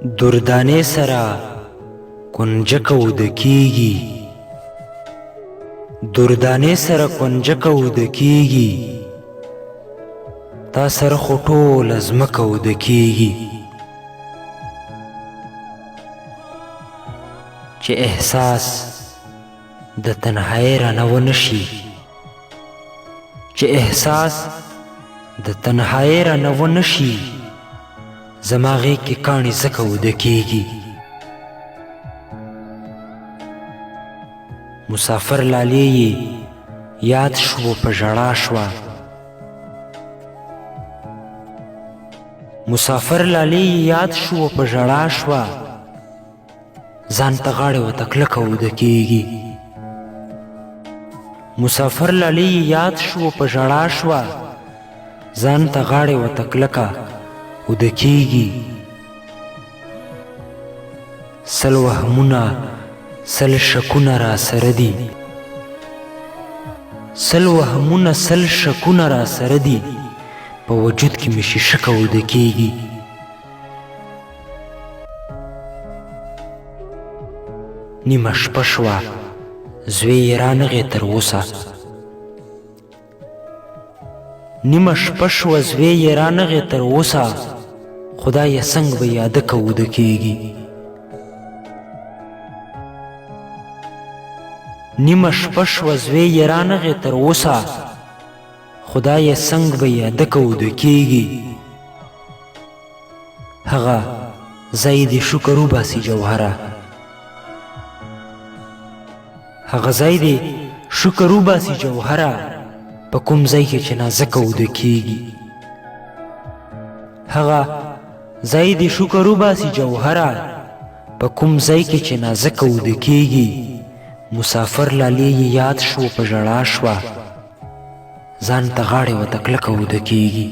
دردانې سره کنجکه وده کیږي، دردانې سره کنجکه وده کیږي، تا سره خو ټوله ځمکه وده کیږي. چې احساس د تنهایی رانه ونه شي، چې احساس د تنهایی رانه ونه شي، زما غېږ کې کاڼي ځکه وده کیږي. مسافر لالې یې یاد شو په ژړا شوه، مسافر لالې یې یاد شو په ژړا شوه، ځان ته غاړې ورته کلکه وده کیږي. مسافر لالې یې یاد شو په ژړا شوه، ځان ته غاړې ورته کلکه وده کیږي. سل وهمونه سل شکونه را سره دي، سل وهمونه سل شکونه را سره دي، په وجود کې مې شیشکه وده کیږي. نیمه شپه شوه زوی یې رانغی تر اوسه، نیمه شپه شوه زوی یې رانغی تر اوسه، خدایه څنګه به یاده که وده کیږي. نیمه شپه شوه زوی یې رانغی تر اوسه، خدایه څنګه به یاده که وده کیږي. هغه ځای دې شکر وباسي جوهره، هغه ځای دې شکر وباسي جوهره، په کوم ځای کې چې نازکه وده کیږي. هغه ځای دې شکر وباسي جوهره، په کوم ځای کې چې نازکه وده کیږي. مسافر لالې یې یاد شو په ژړا شوه، ځان ته غاړې ورته کلکه وده کیږي.